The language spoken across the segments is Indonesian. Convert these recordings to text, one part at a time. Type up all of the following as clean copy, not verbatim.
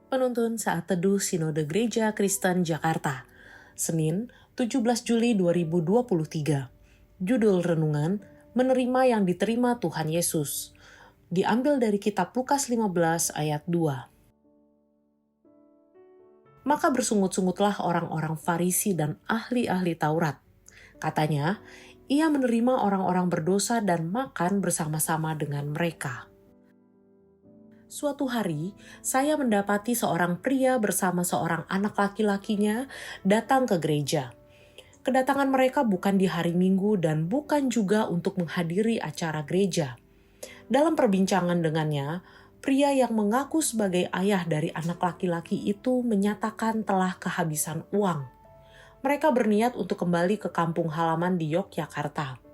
Penuntun Saat Teduh Sinode Gereja Kristen Jakarta, Senin 17 Juli 2023. Judul Renungan, Menerima yang Diterima Tuhan Yesus. Diambil dari kitab Lukas 15 ayat 2. Maka bersungut-sungutlah orang-orang Farisi dan ahli-ahli Taurat. Katanya, ia menerima orang-orang berdosa dan makan bersama-sama dengan mereka. Suatu hari, saya mendapati seorang pria bersama seorang anak laki-lakinya datang ke gereja. Kedatangan mereka bukan di hari Minggu dan bukan juga untuk menghadiri acara gereja. Dalam perbincangan dengannya, pria yang mengaku sebagai ayah dari anak laki-laki itu menyatakan telah kehabisan uang. Mereka berniat untuk kembali ke kampung halaman di Yogyakarta.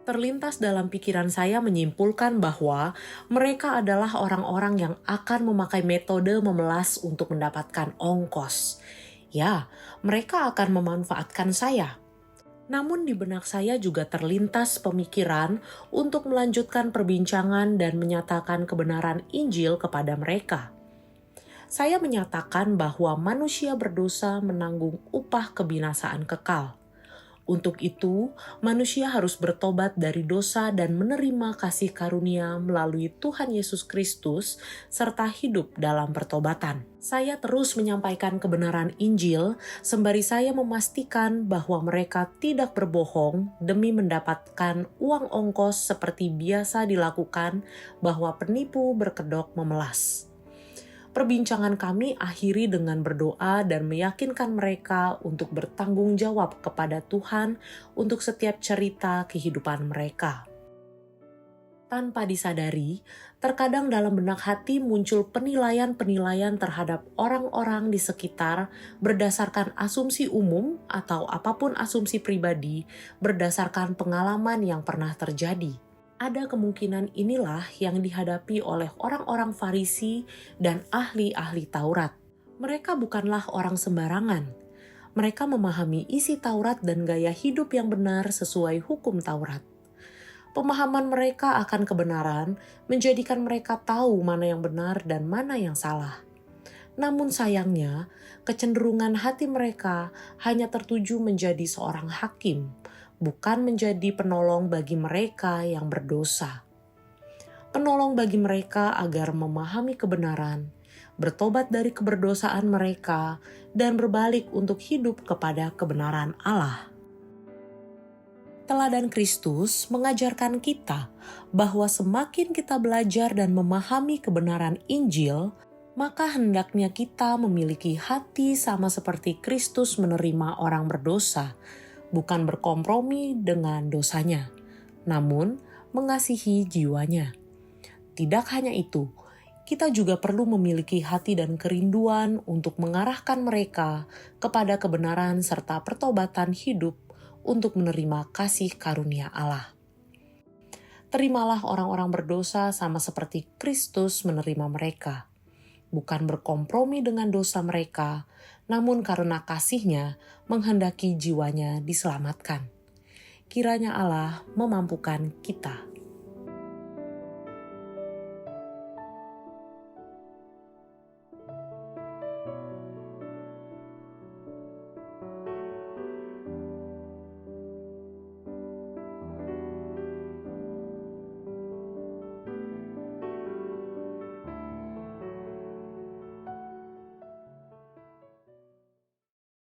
Terlintas dalam pikiran saya menyimpulkan bahwa mereka adalah orang-orang yang akan memakai metode memelas untuk mendapatkan ongkos. Ya, mereka akan memanfaatkan saya. Namun di benak saya juga terlintas pemikiran untuk melanjutkan perbincangan dan menyatakan kebenaran Injil kepada mereka. Saya menyatakan bahwa manusia berdosa menanggung upah kebinasaan kekal. Untuk itu, manusia harus bertobat dari dosa dan menerima kasih karunia melalui Tuhan Yesus Kristus, serta hidup dalam pertobatan. Saya terus menyampaikan kebenaran Injil, sembari saya memastikan bahwa mereka tidak berbohong demi mendapatkan uang ongkos seperti biasa dilakukan bahwa penipu berkedok memelas. Perbincangan kami akhiri dengan berdoa dan meyakinkan mereka untuk bertanggung jawab kepada Tuhan untuk setiap cerita kehidupan mereka. Tanpa disadari, terkadang dalam benak hati muncul penilaian-penilaian terhadap orang-orang di sekitar berdasarkan asumsi umum atau apapun asumsi pribadi berdasarkan pengalaman yang pernah terjadi. Ada kemungkinan inilah yang dihadapi oleh orang-orang Farisi dan ahli-ahli Taurat. Mereka bukanlah orang sembarangan. Mereka memahami isi Taurat dan gaya hidup yang benar sesuai hukum Taurat. Pemahaman mereka akan kebenaran menjadikan mereka tahu mana yang benar dan mana yang salah. Namun sayangnya, kecenderungan hati mereka hanya tertuju menjadi seorang hakim, bukan menjadi penolong bagi mereka yang berdosa. Penolong bagi mereka agar memahami kebenaran, bertobat dari keberdosaan mereka, dan berbalik untuk hidup kepada kebenaran Allah. Teladan Kristus mengajarkan kita bahwa semakin kita belajar dan memahami kebenaran Injil, maka hendaknya kita memiliki hati sama seperti Kristus menerima orang berdosa, bukan berkompromi dengan dosanya, namun mengasihi jiwanya. Tidak hanya itu, kita juga perlu memiliki hati dan kerinduan untuk mengarahkan mereka kepada kebenaran serta pertobatan hidup untuk menerima kasih karunia Allah. Terimalah orang-orang berdosa sama seperti Kristus menerima mereka, bukan berkompromi dengan dosa mereka, namun karena kasih-Nya menghendaki jiwanya diselamatkan. Kiranya Allah memampukan kita.